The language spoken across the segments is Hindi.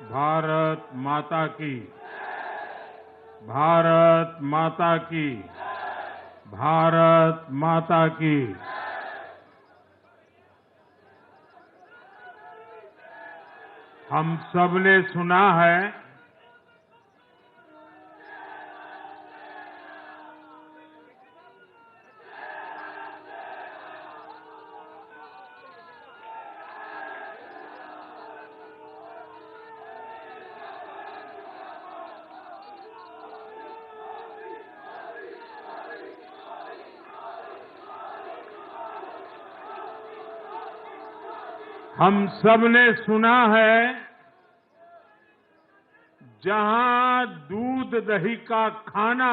भारत माता की, भारत माता की, भारत माता की। हम सबने सुना है हम सबने सुना है जहां दूध दही का खाना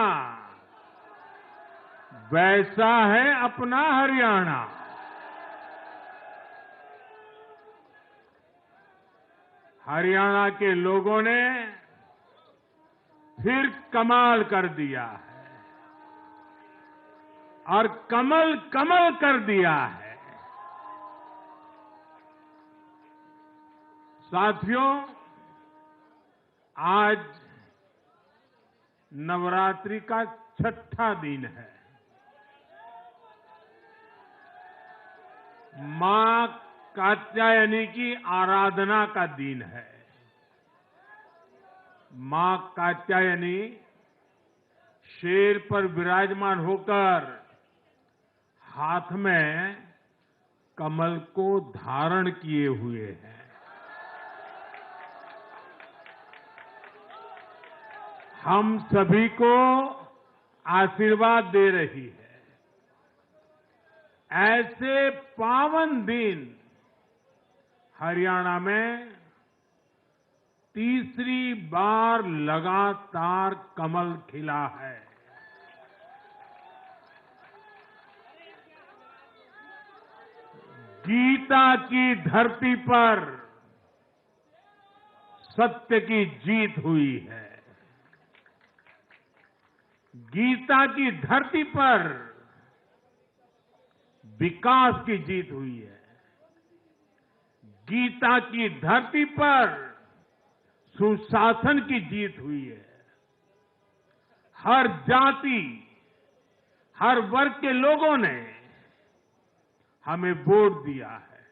वैसा है अपना हरियाणा। हरियाणा के लोगों ने फिर कमाल कर दिया है और कमल कमल कर दिया है। साथियों, आज नवरात्रि का छठा दिन है। मां कात्यायनी की आराधना का दिन है। मां कात्यायनी शेर पर विराजमान होकर हाथ में कमल को धारण किए हुए हैं। हम सभी को आशीर्वाद दे रही है। ऐसे पावन दिन हरियाणा में तीसरी बार लगातार कमल खिला है। गीता की धरती पर सत्य की जीत हुई है। गीता की धरती पर विकास की जीत हुई है। गीता की धरती पर सुशासन की जीत हुई है। हर जाति, हर वर्ग के लोगों ने हमें वोट दिया है।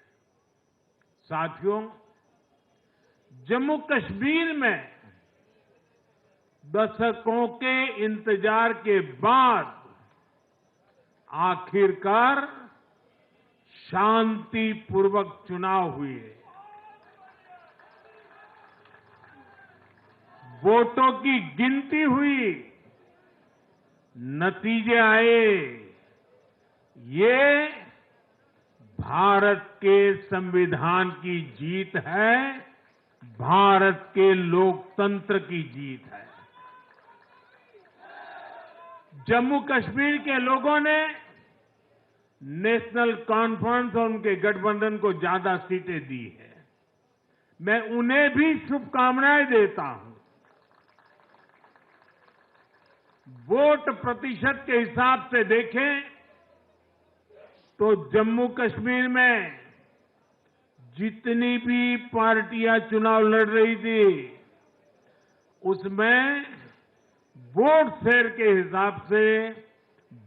साथियों, जम्मू कश्मीर में दशकों के इंतजार के बाद आखिरकार शांतिपूर्वक चुनाव हुए। वोटों की गिनती हुई, नतीजे आए। ये भारत के संविधान की जीत है, भारत के लोकतंत्र की जीत है। जम्मू कश्मीर के लोगों ने नेशनल कॉन्फ्रेंस और उनके गठबंधन को ज्यादा सीटें दी है। मैं उन्हें भी शुभकामनाएं देता हूं। वोट प्रतिशत के हिसाब से देखें तो जम्मू कश्मीर में जितनी भी पार्टियां चुनाव लड़ रही थी, उसमें वोट शेयर के हिसाब से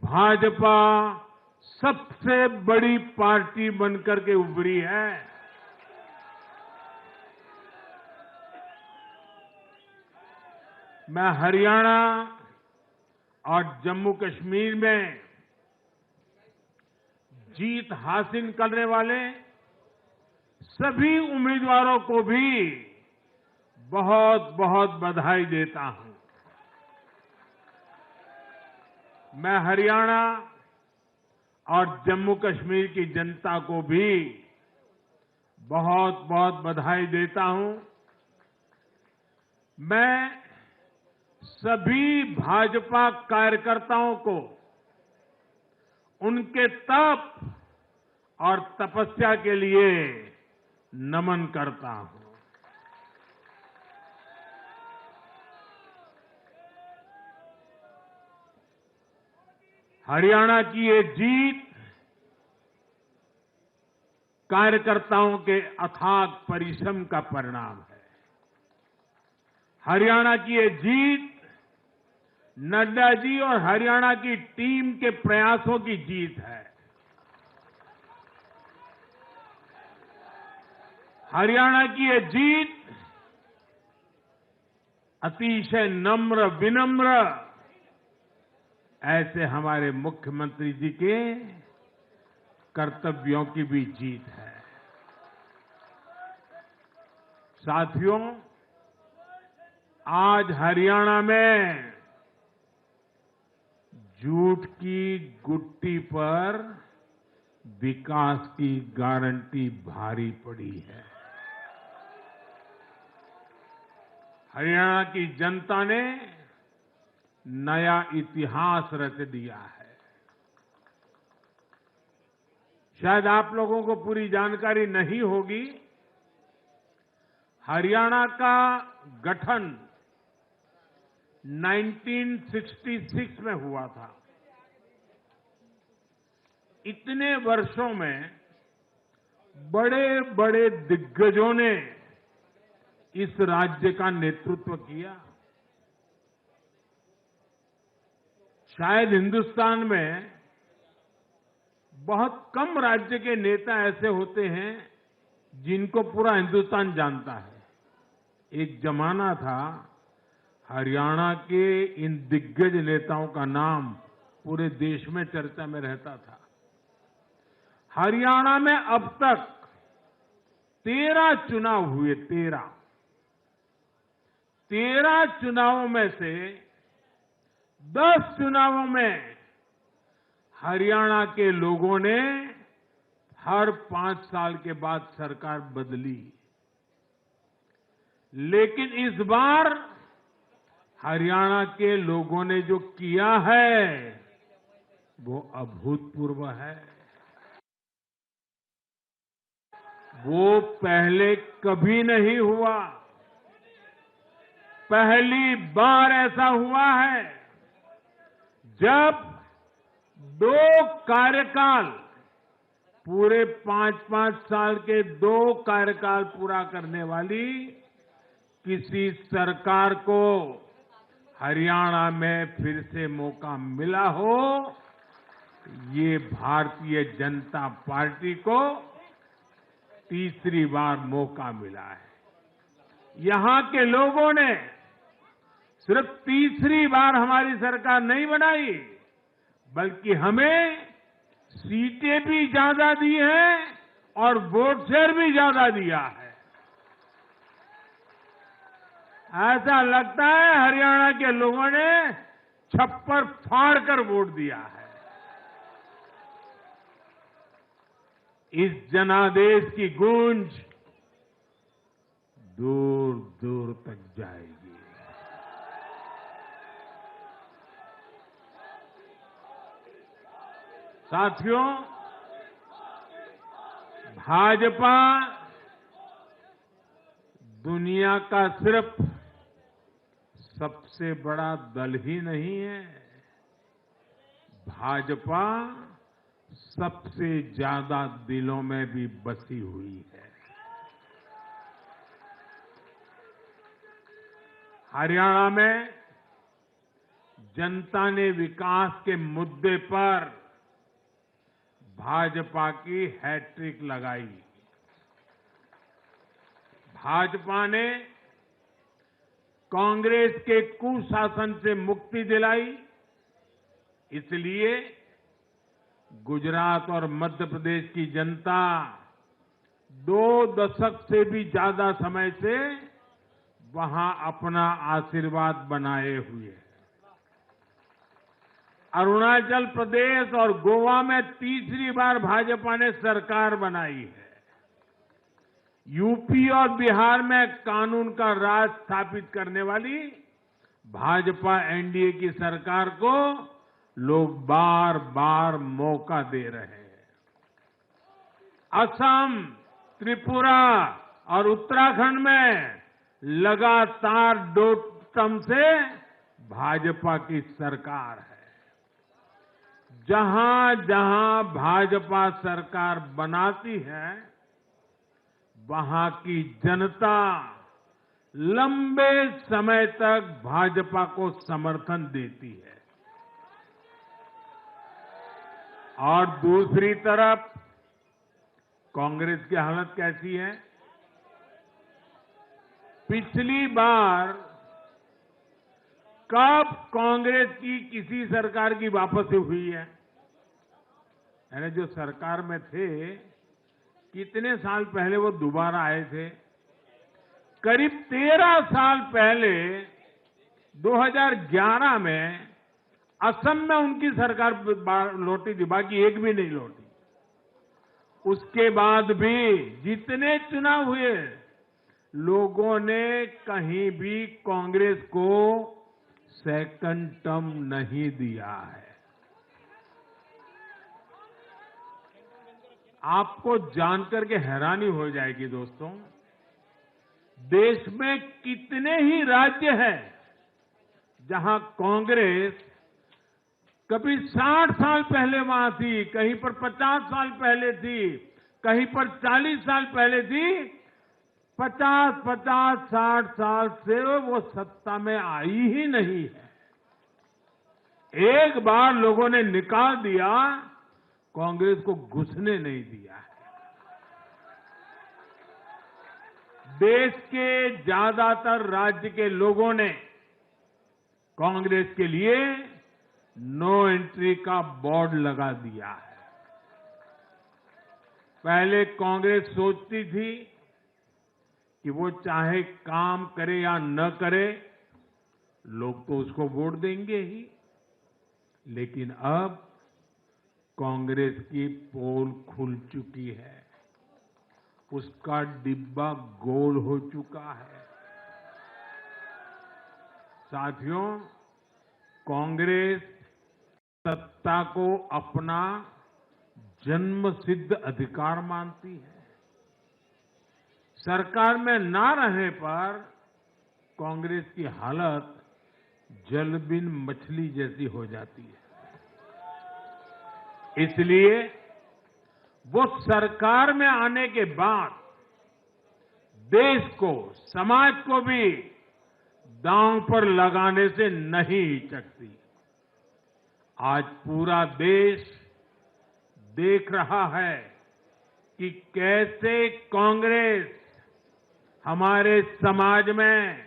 भाजपा सबसे बड़ी पार्टी बनकर के उभरी है। मैं हरियाणा और जम्मू कश्मीर में जीत हासिल करने वाले सभी उम्मीदवारों को भी बहुत बहुत बधाई देता हूं। मैं हरियाणा और जम्मू कश्मीर की जनता को भी बहुत बहुत बधाई देता हूं। मैं सभी भाजपा कार्यकर्ताओं को उनके तप और तपस्या के लिए नमन करता हूं। हरियाणा की ये जीत कार्यकर्ताओं के अथाग परिश्रम का परिणाम है। हरियाणा की ये जीत नड्डा जी और हरियाणा की टीम के प्रयासों की जीत है। हरियाणा की ये जीत अतिशय नम्र विनम्र ऐसे हमारे मुख्यमंत्री जी के कर्तव्यों की भी जीत है। साथियों, आज हरियाणा में झूठ की गुट्टी पर विकास की गारंटी भारी पड़ी है। हरियाणा की जनता ने नया इतिहास रच दिया है। शायद आप लोगों को पूरी जानकारी नहीं होगी, हरियाणा का गठन 1966 में हुआ था। इतने वर्षों में बड़े बड़े दिग्गजों ने इस राज्य का नेतृत्व किया। शायद हिंदुस्तान में बहुत कम राज्य के नेता ऐसे होते हैं जिनको पूरा हिंदुस्तान जानता है। एक जमाना था हरियाणा के इन दिग्गज नेताओं का नाम पूरे देश में चर्चा में रहता था। हरियाणा में अब तक 13 चुनाव हुए। 13 चुनावों में से 10 चुनावों में हरियाणा के लोगों ने हर 5 साल के बाद सरकार बदली, लेकिन इस बार हरियाणा के लोगों ने जो किया है वो अभूतपूर्व है। वो पहले कभी नहीं हुआ। पहली बार ऐसा हुआ है जब 2 कार्यकाल, पूरे 5-5 साल के 2 कार्यकाल पूरा करने वाली किसी सरकार को हरियाणा में फिर से मौका मिला हो। ये भारतीय जनता पार्टी को तीसरी बार मौका मिला है। यहां के लोगों ने सिर्फ तीसरी बार हमारी सरकार नहीं बनाई, बल्कि हमें सीटें भी ज्यादा दी हैं और वोट शेयर भी ज्यादा दिया है। ऐसा लगता है हरियाणा के लोगों ने छप्पर फाड़ कर वोट दिया है। इस जनादेश की गूंज दूर दूर तक जाएगी। साथियों, भाजपा दुनिया का सिर्फ सबसे बड़ा दल ही नहीं है, भाजपा सबसे ज्यादा दिलों में भी बसी हुई है। हरियाणा में जनता ने विकास के मुद्दे पर भाजपा की हैट्रिक लगाई। भाजपा ने कांग्रेस के कुशासन से मुक्ति दिलाई, इसलिए गुजरात और मध्य प्रदेश की जनता 2 दशक से भी ज्यादा समय से वहां अपना आशीर्वाद बनाए हुए है। अरुणाचल प्रदेश और गोवा में तीसरी बार भाजपा ने सरकार बनाई है। यूपी और बिहार में कानून का राज स्थापित करने वाली भाजपा एनडीए की सरकार को लोग बार बार मौका दे रहे हैं। असम, त्रिपुरा और उत्तराखंड में लगातार 2 टर्म से भाजपा की सरकार है। जहां जहां भाजपा सरकार बनाती है, वहां की जनता लंबे समय तक भाजपा को समर्थन देती है। और दूसरी तरफ कांग्रेस की हालत कैसी है? पिछली बार कब कांग्रेस की किसी सरकार की वापसी हुई है? यानी जो सरकार में थे, कितने साल पहले वो दोबारा आए थे? करीब 13 साल पहले 2011 में असम में उनकी सरकार लौटी थी, बाकी एक भी नहीं लौटी। उसके बाद भी जितने चुनाव हुए, लोगों ने कहीं भी कांग्रेस को सेकंड टर्म नहीं दिया है। आपको जानकर के हैरानी हो जाएगी दोस्तों, देश में कितने ही राज्य हैं जहां कांग्रेस कभी 60 साल पहले वहां थी, कहीं पर 50 साल पहले थी, कहीं पर 40 साल पहले थी। 50-50, 60 साल से वो सत्ता में आई ही नहीं है। एक बार लोगों ने निकाल दिया, कांग्रेस को घुसने नहीं दिया है। देश के ज्यादातर राज्य के लोगों ने कांग्रेस के लिए नो एंट्री का बोर्ड लगा दिया है। पहले कांग्रेस सोचती थी कि वो चाहे काम करे या न करे, लोग तो उसको वोट देंगे ही। लेकिन अब कांग्रेस की पोल खुल चुकी है, उसका डिब्बा गोल हो चुका है। साथियों, कांग्रेस सत्ता को अपना जन्मसिद्ध अधिकार मानती है। सरकार में ना रहने पर कांग्रेस की हालत जल बिन मछली जैसी हो जाती है। इसलिए वो सरकार में आने के बाद देश को, समाज को भी दांव पर लगाने से नहीं हिचकती। आज पूरा देश देख रहा है कि कैसे कांग्रेस हमारे समाज में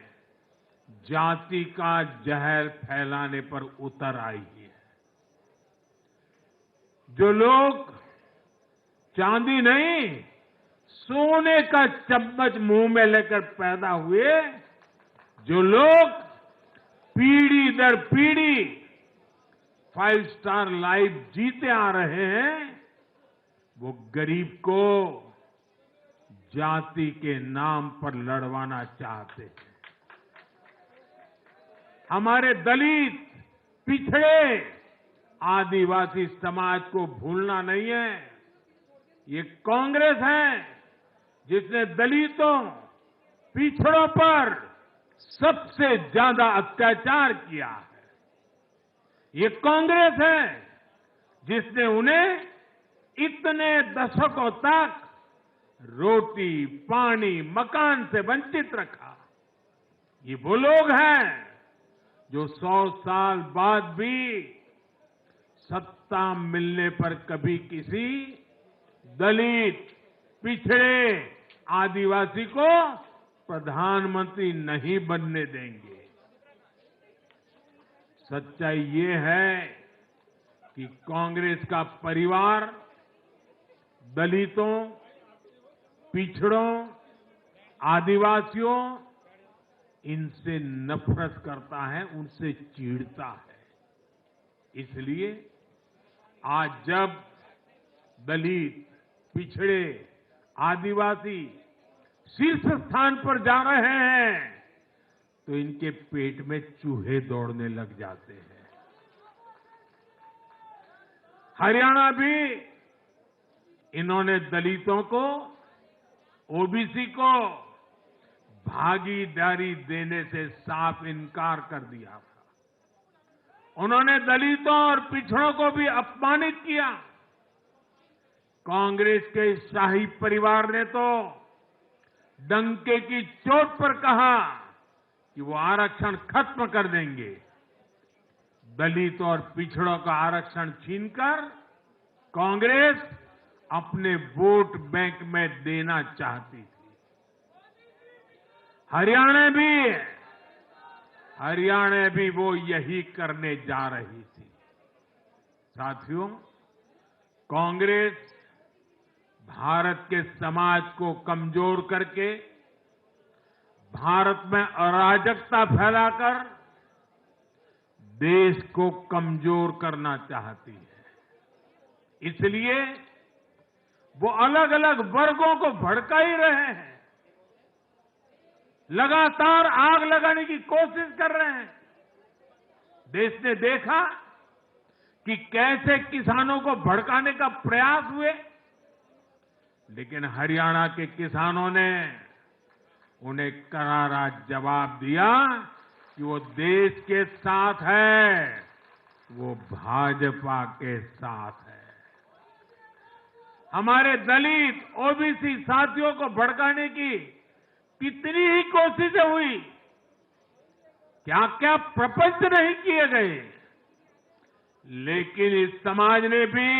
जाति का जहर फैलाने पर उतर आई है। जो लोग चांदी नहीं, सोने का चम्मच मुंह में लेकर पैदा हुए, जो लोग पीढ़ी दर पीढ़ी 5 स्टार लाइफ जीते आ रहे हैं, वो गरीब को जाति के नाम पर लड़वाना चाहते हैं। हमारे दलित, पिछड़े, आदिवासी समाज को भूलना नहीं है। ये कांग्रेस है जिसने दलितों, पिछड़ों पर सबसे ज्यादा अत्याचार किया है। ये कांग्रेस है जिसने उन्हें इतने दशकों तक रोटी, पानी, मकान से वंचित रखा। ये वो लोग हैं जो 100 साल बाद भी सत्ता मिलने पर कभी किसी दलित, पिछड़े, आदिवासी को प्रधानमंत्री नहीं बनने देंगे। सच्चाई ये है कि कांग्रेस का परिवार दलितों, पिछड़ों, आदिवासियों, इनसे नफरत करता है, उनसे चिढ़ता है। इसलिए आज जब दलित, पिछड़े, आदिवासी शीर्ष स्थान पर जा रहे हैं, तो इनके पेट में चूहे दौड़ने लग जाते हैं। हरियाणा भी इन्होंने दलितों को, ओबीसी को भागीदारी देने से साफ इनकार कर दिया था। उन्होंने दलितों और पिछड़ों को भी अपमानित किया। कांग्रेस के शाही परिवार ने तो डंके की चोट पर कहा कि वो आरक्षण खत्म कर देंगे। दलित और पिछड़ों का आरक्षण छीनकर कांग्रेस अपने वोट बैंक में देना चाहती थी। हरियाणा भी वो यही करने जा रही थी। साथियों, कांग्रेस भारत के समाज को कमजोर करके, भारत में अराजकता फैलाकर देश को कमजोर करना चाहती है। इसलिए वो अलग अलग वर्गों को भड़का ही रहे हैं, लगातार आग लगाने की कोशिश कर रहे हैं। देश ने देखा कि कैसे किसानों को भड़काने का प्रयास हुए, लेकिन हरियाणा के किसानों ने उन्हें करारा जवाब दिया कि वो देश के साथ है, वो भाजपा के साथ है। हमारे दलित ओबीसी साथियों को भड़काने की कितनी ही कोशिशें हुई, क्या क्या प्रपंच नहीं किए गए, लेकिन इस समाज ने भी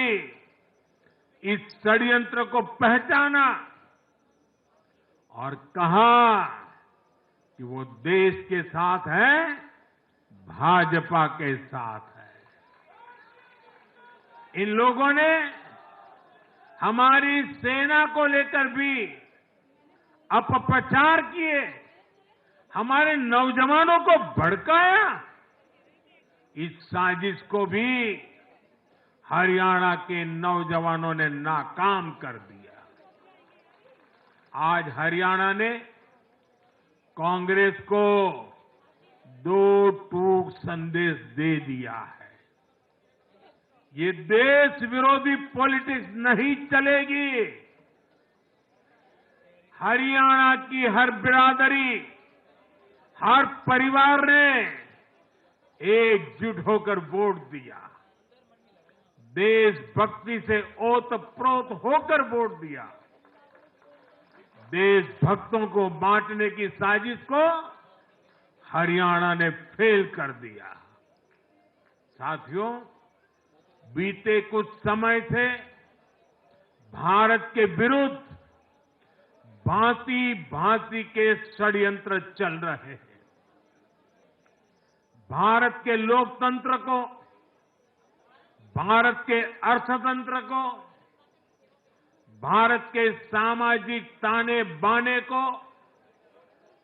इस षड्यंत्र को पहचाना और कहा कि वो देश के साथ है, भाजपा के साथ है। इन लोगों ने हमारी सेना को लेकर भी अपप्रचार किए, हमारे नौजवानों को भड़काया। इस साजिश को भी हरियाणा के नौजवानों ने नाकाम कर दिया। आज हरियाणा ने कांग्रेस को दो टूक संदेश दे दिया है। ये देश विरोधी पॉलिटिक्स नहीं चलेगी। हरियाणा की हर बिरादरी, हर परिवार ने एकजुट होकर वोट दिया, देशभक्ति से ओतप्रोत होकर वोट दिया। देशभक्तों को बांटने की साजिश को हरियाणा ने फेल कर दिया। साथियों, बीते कुछ समय से भारत के विरुद्ध भांति भांति के षड्यंत्र चल रहे हैं। भारत के लोकतंत्र को, भारत के अर्थतंत्र को, भारत के सामाजिक ताने बाने को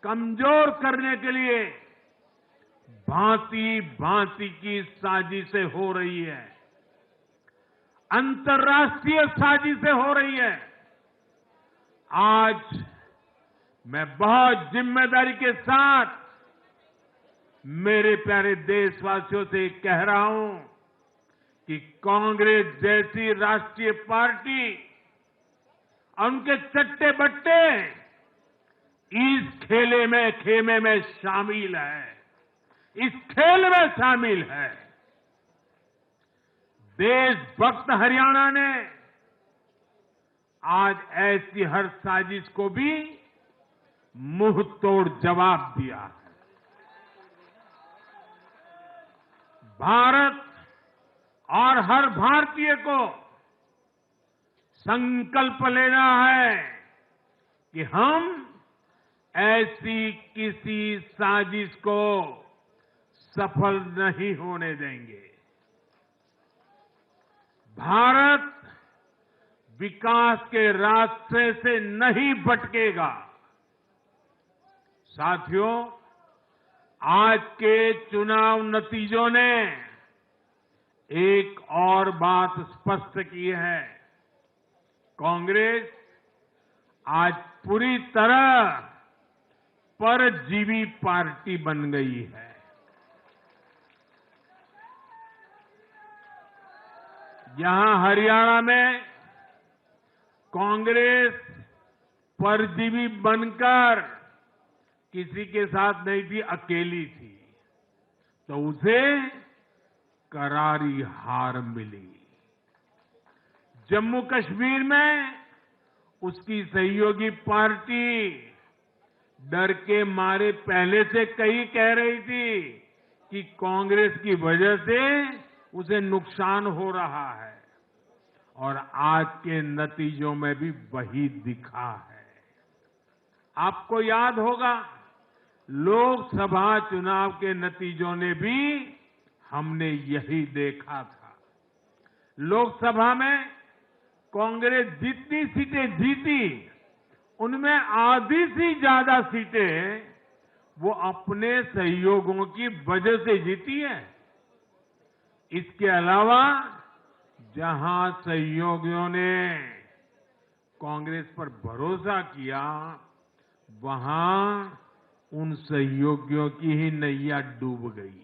कमजोर करने के लिए भांति भांति की साजिशें हो रही है, अंतर्राष्ट्रीय साजिशें हो रही है। आज मैं बहुत जिम्मेदारी के साथ मेरे प्यारे देशवासियों से कह रहा हूं कि कांग्रेस जैसी राष्ट्रीय पार्टी और उनके चट्टे बट्टे इस खेमे में शामिल है, इस खेल में शामिल है। देशभक्त हरियाणा ने आज ऐसी हर साजिश को भी मुंह तोड़ जवाब दिया है। भारत और हर भारतीय को संकल्प लेना है कि हम ऐसी किसी साजिश को सफल नहीं होने देंगे। भारत विकास के रास्ते से नहीं भटकेगा। साथियों, आज के चुनाव नतीजों ने एक और बात स्पष्ट की है। कांग्रेस आज पूरी तरह परजीवी पार्टी बन गई है। यहां हरियाणा में कांग्रेस परजीवी बनकर किसी के साथ नहीं थी, अकेली थी, तो उसे करारी हार मिली। जम्मू कश्मीर में उसकी सहयोगी पार्टी डर के मारे पहले से कई कह रही थी कि कांग्रेस की वजह से उसे नुकसान हो रहा है और आज के नतीजों में भी वही दिखा है। आपको याद होगा लोकसभा चुनाव के नतीजों ने भी हमने यही देखा था। लोकसभा में कांग्रेस जितनी सीटें जीती उनमें आधी से ज्यादा सीटें वो अपने सहयोगियों की वजह से जीती है। इसके अलावा जहां सहयोगियों ने कांग्रेस पर भरोसा किया वहां उन सहयोगियों की ही नैया डूब गई।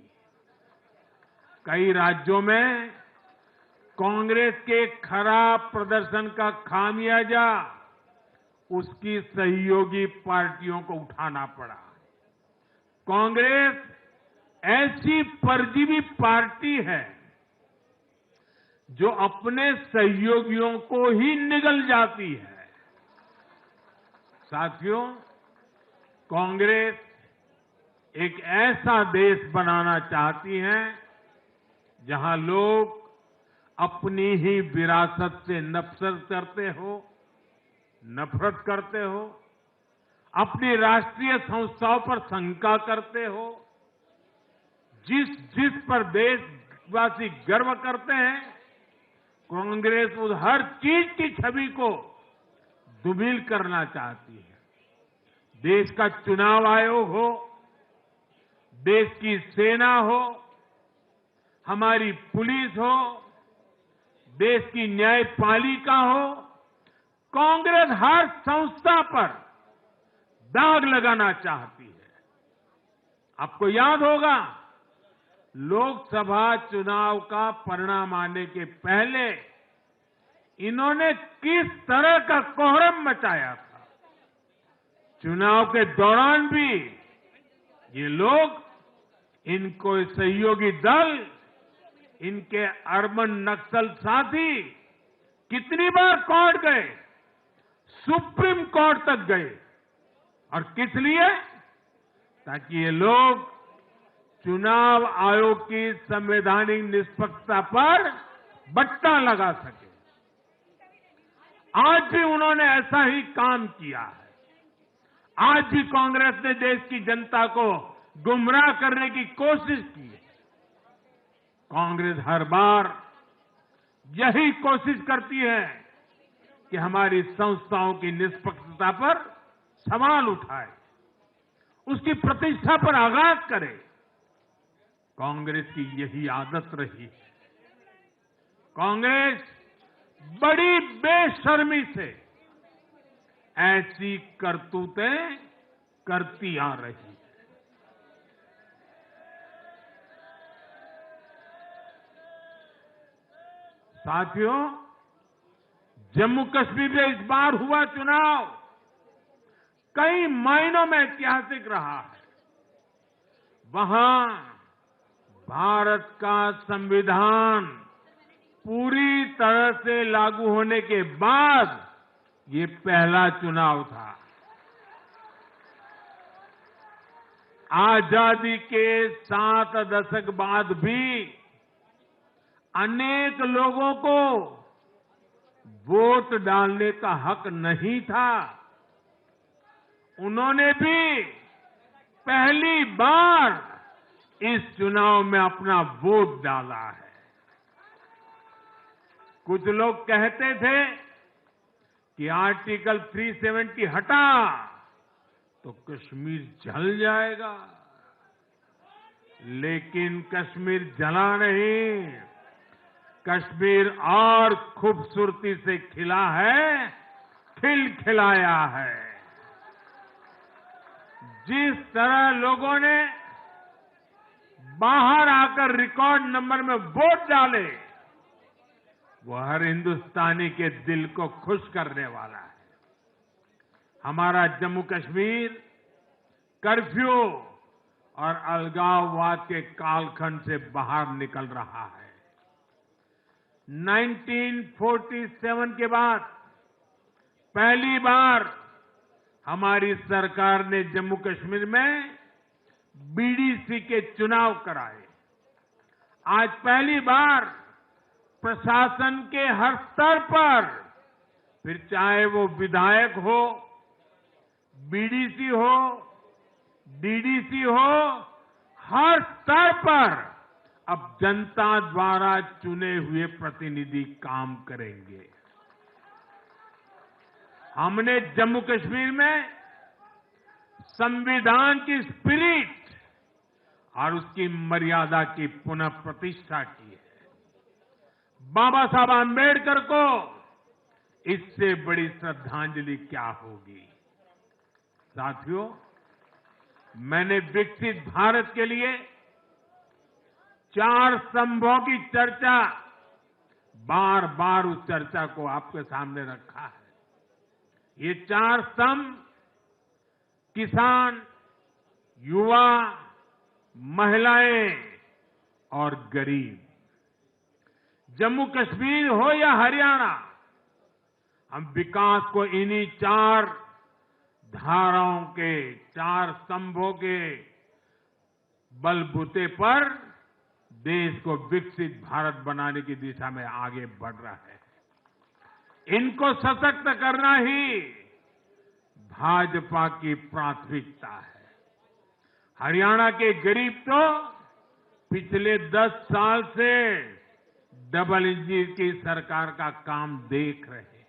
कई राज्यों में कांग्रेस के खराब प्रदर्शन का खामियाजा उसकी सहयोगी पार्टियों को उठाना पड़ा। कांग्रेस ऐसी परजीवी पार्टी है जो अपने सहयोगियों को ही निगल जाती है। साथियों, कांग्रेस एक ऐसा देश बनाना चाहती है जहां लोग अपनी ही विरासत से नफरत करते हो, अपनी राष्ट्रीय संस्थाओं पर शंका करते हो। जिस पर देशवासी गर्व करते हैं, कांग्रेस उस हर चीज की छवि को धूमिल करना चाहती है। देश का चुनाव आयोग हो, देश की सेना हो, हमारी पुलिस हो, देश की न्यायपालिका हो, कांग्रेस हर संस्था पर दाग लगाना चाहती है। आपको याद होगा लोकसभा चुनाव का परिणाम आने के पहले इन्होंने किस तरह का कोहराम मचाया था। चुनाव के दौरान भी ये लोग, इनको सहयोगी दल, इनके अर्बन नक्सल साथी कितनी बार कोर्ट गए, सुप्रीम कोर्ट तक गए। और किस लिए? ताकि ये लोग चुनाव आयोग की संवैधानिक निष्पक्षता पर बट्टा लगा सके। आज भी उन्होंने ऐसा ही काम किया है। आज भी कांग्रेस ने देश की जनता को गुमराह करने की कोशिश की है। कांग्रेस हर बार यही कोशिश करती है कि हमारी संस्थाओं की निष्पक्षता पर सवाल उठाए, उसकी प्रतिष्ठा पर आघात करे। कांग्रेस की यही आदत रही है। कांग्रेस बड़ी बेशर्मी से ऐसी करतूतें करती आ रही है। साथियों, जम्मू कश्मीर में इस बार हुआ चुनाव कई मायनों में ऐतिहासिक रहा है। वहां भारत का संविधान पूरी तरह से लागू होने के बाद ये पहला चुनाव था। आजादी के 7 दशक बाद भी अनेक लोगों को वोट डालने का हक नहीं था। उन्होंने भी पहली बार इस चुनाव में अपना वोट डाला है। कुछ लोग कहते थे कि आर्टिकल 370 हटा तो कश्मीर जल जाएगा, लेकिन कश्मीर जला नहीं, कश्मीर और खूबसूरती से खिला है, खिलाया है। जिस तरह लोगों ने बाहर आकर रिकॉर्ड नंबर में वोट डाले, वो हर हिंदुस्तानी के दिल को खुश करने वाला है। हमारा जम्मू कश्मीर कर्फ्यू और अलगाववाद के कालखंड से बाहर निकल रहा है। 1947 के बाद पहली बार हमारी सरकार ने जम्मू कश्मीर में बीडीसी के चुनाव कराए। आज पहली बार प्रशासन के हर स्तर पर, फिर चाहे वो विधायक हो, बीडीसी हो, डीडीसी हो, हर स्तर पर अब जनता द्वारा चुने हुए प्रतिनिधि काम करेंगे। हमने जम्मू कश्मीर में संविधान की स्पिरिट और उसकी मर्यादा की पुनः प्रतिष्ठा की है। बाबा साहब आंबेडकर को इससे बड़ी श्रद्धांजलि क्या होगी। साथियों, मैंने विकसित भारत के लिए 4 स्तंभों की चर्चा, बार बार उस चर्चा को आपके सामने रखा है। ये 4 स्तंभ किसान, युवा, महिलाएं और गरीब। जम्मू कश्मीर हो या हरियाणा, हम विकास को इन्हीं 4 धाराओं के, 4 स्तंभों के बलबूते पर देश को विकसित भारत बनाने की दिशा में आगे बढ़ रहा है। इनको सशक्त करना ही भाजपा की प्राथमिकता है। हरियाणा के गरीब तो पिछले 10 साल से डबल इंजन की सरकार का काम देख रहे हैं।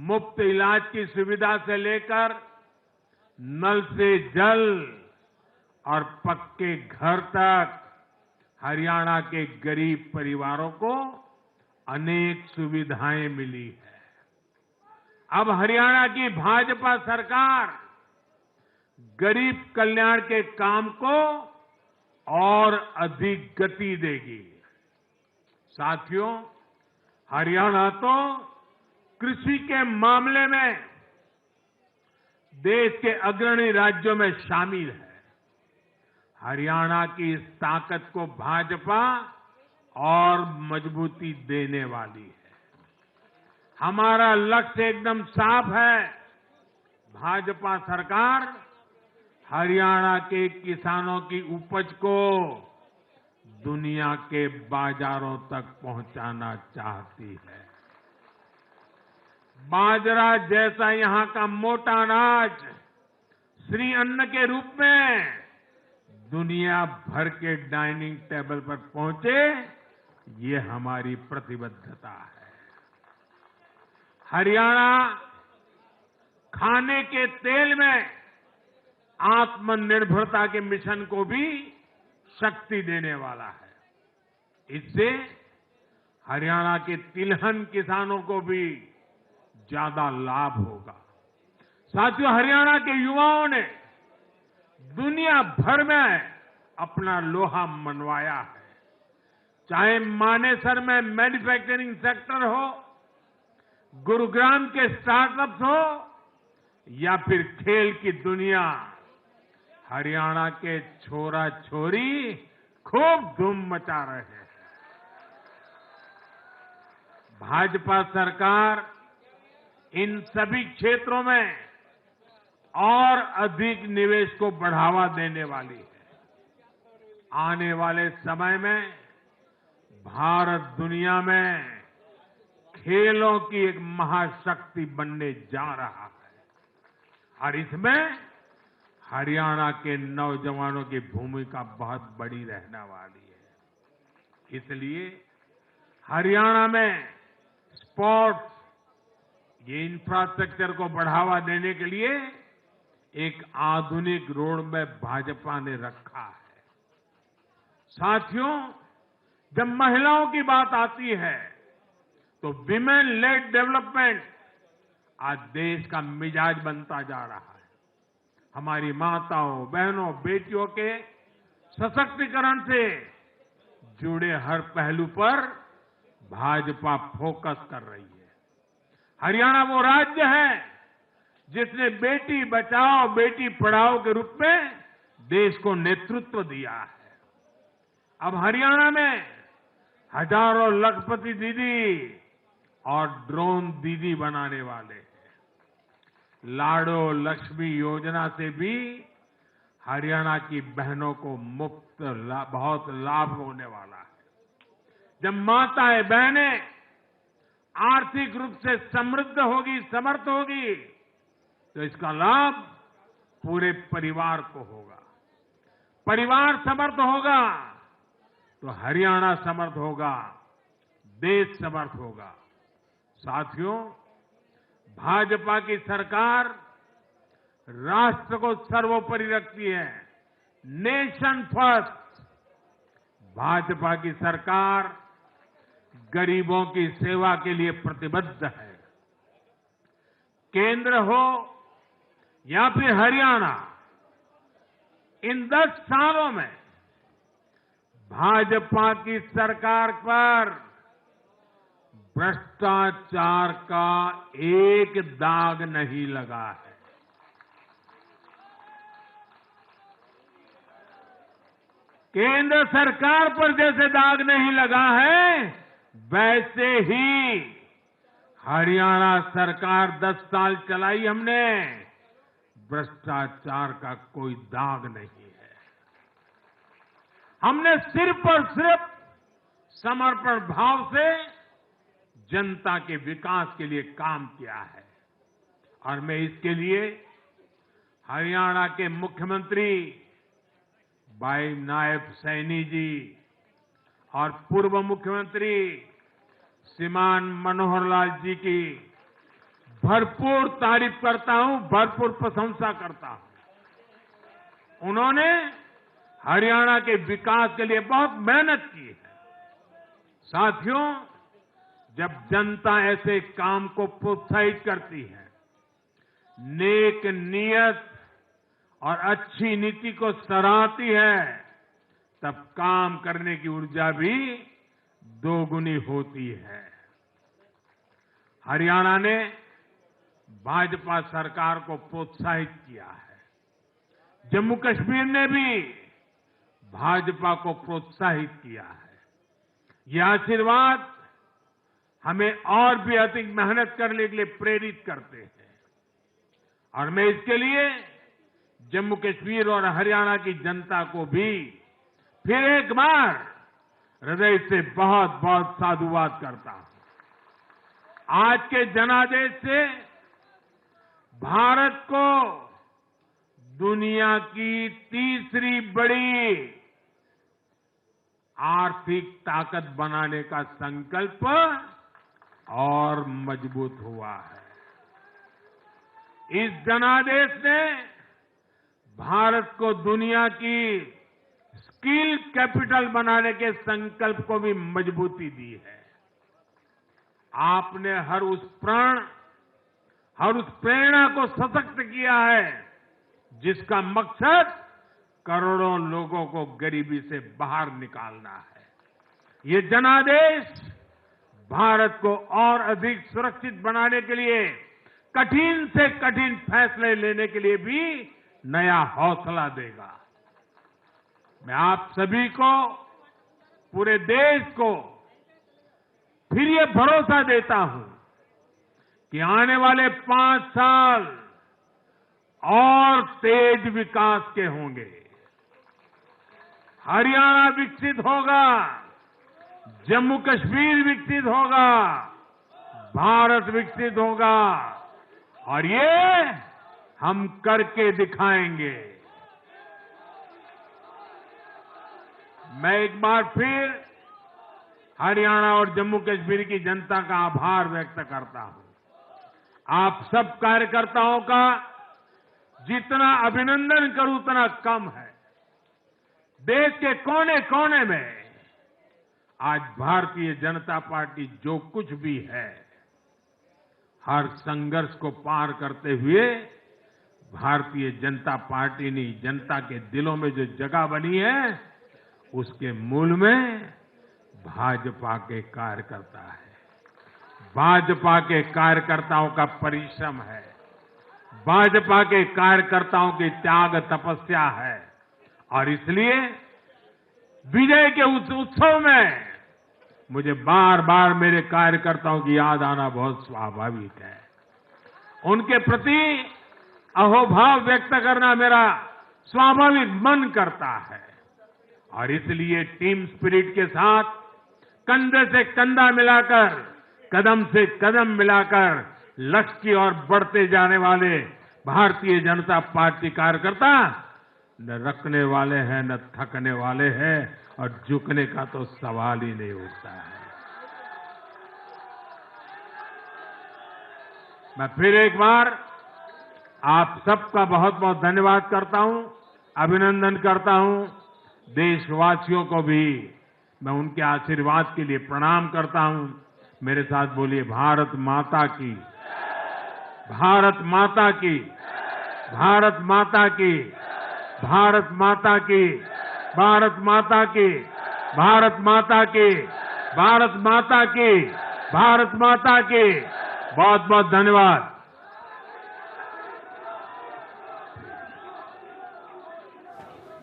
मुफ्त इलाज की सुविधा से लेकर नल से जल और पक्के घर तक हरियाणा के गरीब परिवारों को अनेक सुविधाएं मिली है। अब हरियाणा की भाजपा सरकार गरीब कल्याण के काम को और अधिक गति देगी। साथियों, हरियाणा तो कृषि के मामले में देश के अग्रणी राज्यों में शामिल है। हरियाणा की इस ताकत को भाजपा और मजबूती देने वाली है। हमारा लक्ष्य एकदम साफ है। भाजपा सरकार हरियाणा के किसानों की उपज को दुनिया के बाजारों तक पहुंचाना चाहती है। बाजरा जैसा यहां का मोटा अनाज श्री अन्न के रूप में दुनिया भर के डाइनिंग टेबल पर पहुंचे, ये हमारी प्रतिबद्धता है। हरियाणा खाने के तेल में आत्मनिर्भरता के मिशन को भी शक्ति देने वाला है। इससे हरियाणा के तिलहन किसानों को भी ज्यादा लाभ होगा। साथियों, हरियाणा के युवाओं ने दुनिया भर में अपना लोहा मनवाया है। चाहे मानेसर में मैन्युफैक्चरिंग सेक्टर हो, गुरुग्राम के स्टार्टअप्स हो या फिर खेल की दुनिया, हरियाणा के छोरा छोरी खूब धूम मचा रहे हैं। भाजपा सरकार इन सभी क्षेत्रों में और अधिक निवेश को बढ़ावा देने वाली है। आने वाले समय में भारत दुनिया में खेलों की एक महाशक्ति बनने जा रहा है और इसमें हरियाणा के नौजवानों की भूमिका बहुत बड़ी रहने वाली है। इसलिए हरियाणा में स्पोर्ट्स, ये इंफ्रास्ट्रक्चर को बढ़ावा देने के लिए एक आधुनिक रोड मैप भाजपा ने रखा है। साथियों, जब महिलाओं की बात आती है तो विमेन लेड डेवलपमेंट आज देश का मिजाज बनता जा रहा है। हमारी माताओं, बहनों, बेटियों के सशक्तिकरण से जुड़े हर पहलू पर भाजपा फोकस कर रही है। हरियाणा वो राज्य है जिसने बेटी बचाओ बेटी पढ़ाओ के रूप में देश को नेतृत्व दिया है। अब हरियाणा में हजारों लखपति दीदी और ड्रोन दीदी बनाने वाले हैं। लाडो लक्ष्मी योजना से भी हरियाणा की बहनों को बहुत लाभ होने वाला है। जब माताएं बहनें आर्थिक रूप से समृद्ध होगी, समर्थ होगी, तो इसका लाभ पूरे परिवार को होगा। परिवार समर्थ होगा तो हरियाणा समर्थ होगा, देश समर्थ होगा। साथियों, भाजपा की सरकार राष्ट्र को सर्वोपरि रखती है। Nation first. भाजपा की सरकार गरीबों की सेवा के लिए प्रतिबद्ध है। केंद्र हो या फिर हरियाणा, इन 10 सालों में भाजपा की सरकार पर भ्रष्टाचार का एक दाग नहीं लगा है। केंद्र सरकार पर जैसे दाग नहीं लगा है, वैसे ही हरियाणा सरकार 10 साल चलाई हमने, भ्रष्टाचार का कोई दाग नहीं है। हमने सिर्फ और सिर्फ समर्पण भाव से जनता के विकास के लिए काम किया है। और मैं इसके लिए हरियाणा के मुख्यमंत्री भाई नायब सैनी जी और पूर्व मुख्यमंत्री श्रीमान मनोहर लाल जी की भरपूर तारीफ करता हूं, भरपूर प्रशंसा करता हूं। उन्होंने हरियाणा के विकास के लिए बहुत मेहनत की है। साथियों, जब जनता ऐसे काम को प्रोत्साहित करती है, नेक नियत और अच्छी नीति को सराहती है, तब काम करने की ऊर्जा भी दोगुनी होती है। हरियाणा ने भाजपा सरकार को प्रोत्साहित किया है। जम्मू कश्मीर ने भी भाजपा को प्रोत्साहित किया है। यह आशीर्वाद हमें और भी अधिक मेहनत करने के लिए प्रेरित करते हैं। और मैं इसके लिए जम्मू कश्मीर और हरियाणा की जनता को भी फिर एक बार हृदय से बहुत बहुत साधुवाद करता हूं। आज के जनादेश से भारत को दुनिया की तीसरी बड़ी आर्थिक ताकत बनाने का संकल्प और मजबूत हुआ है। इस जनादेश ने भारत को दुनिया की स्किल कैपिटल बनाने के संकल्प को भी मजबूती दी है। आपने हर उस प्रेरणा को सशक्त किया है जिसका मकसद करोड़ों लोगों को गरीबी से बाहर निकालना है। ये जनादेश भारत को और अधिक सुरक्षित बनाने के लिए कठिन से कठिन फैसले लेने के लिए भी नया हौसला देगा। मैं आप सभी को, पूरे देश को फिर ये भरोसा देता हूं कि आने वाले 5 साल और तेज विकास के होंगे। हरियाणा विकसित होगा, जम्मू कश्मीर विकसित होगा, भारत विकसित होगा और ये हम करके दिखाएंगे। मैं एक बार फिर हरियाणा और जम्मू कश्मीर की जनता का आभार व्यक्त करता हूं। आप सब कार्यकर्ताओं का जितना अभिनंदन करूं उतना कम है। देश के कोने कोने में आज भारतीय जनता पार्टी जो कुछ भी है, हर संघर्ष को पार करते हुए भारतीय जनता पार्टी ने जनता के दिलों में जो जगह बनी है, उसके मूल में भाजपा के कार्यकर्ता है। भाजपा के कार्यकर्ताओं का परिश्रम है, भाजपा के कार्यकर्ताओं की त्याग तपस्या है। और इसलिए विजय के उस उत्सव में मुझे बार बार मेरे कार्यकर्ताओं की याद आना बहुत स्वाभाविक है। उनके प्रति अहोभाव व्यक्त करना मेरा स्वाभाविक मन करता है और इसलिए टीम स्पिरिट के साथ कंधे से कंधा मिलाकर, कदम से कदम मिलाकर लक्ष्य की ओर बढ़ते जाने वाले भारतीय जनता पार्टी कार्यकर्ता न रखने वाले हैं न थकने वाले हैं और झुकने का तो सवाल ही नहीं उठता है। मैं फिर एक बार आप सबका बहुत बहुत धन्यवाद करता हूं, अभिनंदन करता हूं। देशवासियों को भी मैं उनके आशीर्वाद के लिए प्रणाम करता हूं। मेरे साथ बोलिए, भारत माता की, भारत माता की, भारत माता की, भारत माता की, भारत माता की, भारत माता की, भारत माता की, भारत माता की। बहुत बहुत धन्यवाद।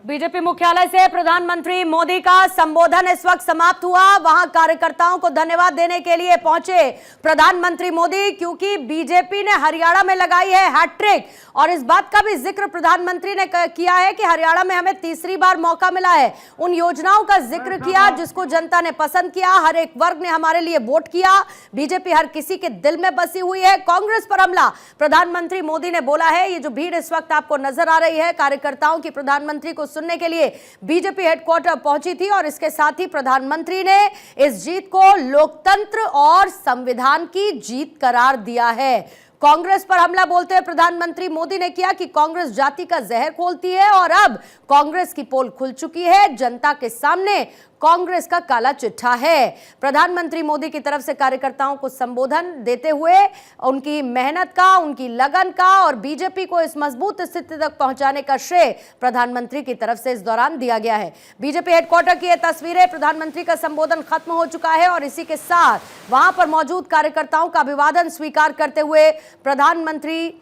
बीजेपी मुख्यालय से प्रधानमंत्री मोदी का संबोधन इस वक्त समाप्त हुआ। वहां कार्यकर्ताओं को धन्यवाद देने के लिए पहुंचे प्रधानमंत्री मोदी, क्योंकि बीजेपी ने हरियाणा में लगाई है हैट्रिक। और इस बात का भी जिक्र प्रधानमंत्री ने किया है कि हरियाणा में हमें तीसरी बार मौका मिला है। उन योजनाओं का जिक्र किया जिसको जनता ने पसंद किया, हर एक वर्ग ने हमारे लिए वोट किया। बीजेपी हर किसी के दिल में बसी हुई है। कांग्रेस पर हमला, प्रधानमंत्री मोदी ने बोला है। ये जो भीड़ इस वक्त आपको नजर आ रही है कार्यकर्ताओं की, प्रधानमंत्री को सुनने के लिए बीजेपी हेडक्वार्टर पहुंची थी और इसके साथ ही प्रधानमंत्री ने इस जीत को लोकतंत्र और संविधान की जीत करार दिया है। कांग्रेस पर हमला बोलते हुए प्रधानमंत्री मोदी ने किया कि कांग्रेस जाति का जहर खोलती है और अब कांग्रेस की पोल खुल चुकी है। जनता के सामने कांग्रेस का काला चिट्ठा है। प्रधानमंत्री मोदी की तरफ से कार्यकर्ताओं को संबोधन देते हुए उनकी मेहनत का, उनकी लगन का और बीजेपी को इस मजबूत स्थिति तक पहुंचाने का श्रेय प्रधानमंत्री की तरफ से इस दौरान दिया गया है। बीजेपी हेडक्वार्टर की ये तस्वीरें, प्रधानमंत्री का संबोधन खत्म हो चुका है और इसी के साथ वहां पर मौजूद कार्यकर्ताओं का अभिवादन स्वीकार करते हुए प्रधानमंत्री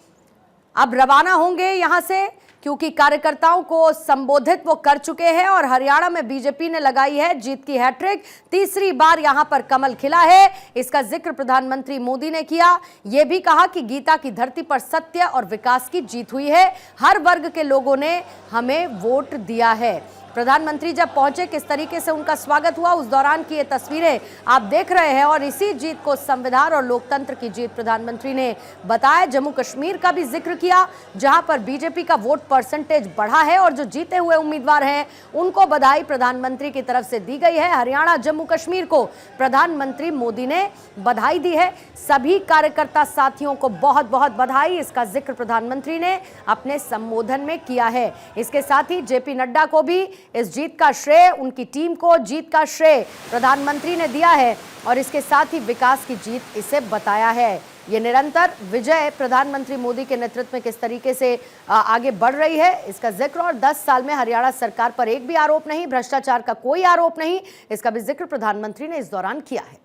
अब रवाना होंगे यहां से, क्योंकि कार्यकर्ताओं को संबोधित वो कर चुके हैं और हरियाणा में बीजेपी ने लगाई है जीत की हैट्रिक। तीसरी बार यहां पर कमल खिला है, इसका जिक्र प्रधानमंत्री मोदी ने किया। यह भी कहा कि गीता की धरती पर सत्य और विकास की जीत हुई है। हर वर्ग के लोगों ने हमें वोट दिया है। प्रधानमंत्री जब पहुंचे, किस तरीके से उनका स्वागत हुआ, उस दौरान की ये तस्वीरें आप देख रहे हैं और इसी जीत को संविधान और लोकतंत्र की जीत प्रधानमंत्री ने बताया। जम्मू कश्मीर का भी जिक्र किया, जहां पर बीजेपी का वोट परसेंटेज बढ़ा है और जो जीते हुए उम्मीदवार हैं उनको बधाई प्रधानमंत्री की तरफ से दी गई है। हरियाणा, जम्मू कश्मीर को प्रधानमंत्री मोदी ने बधाई दी है। सभी कार्यकर्ता साथियों को बहुत बहुत बधाई, इसका जिक्र प्रधानमंत्री ने अपने संबोधन में किया है। इसके साथ ही जेपी नड्डा को भी इस जीत का श्रेय, उनकी टीम को जीत का श्रेय प्रधानमंत्री ने दिया है और इसके साथ ही विकास की जीत इसे बताया है। ये निरंतर विजय प्रधानमंत्री मोदी के नेतृत्व में किस तरीके से आगे बढ़ रही है, इसका जिक्र। और 10 साल में हरियाणा सरकार पर एक भी आरोप नहीं, भ्रष्टाचार का कोई आरोप नहीं, इसका भी जिक्र प्रधानमंत्री ने इस दौरान किया है।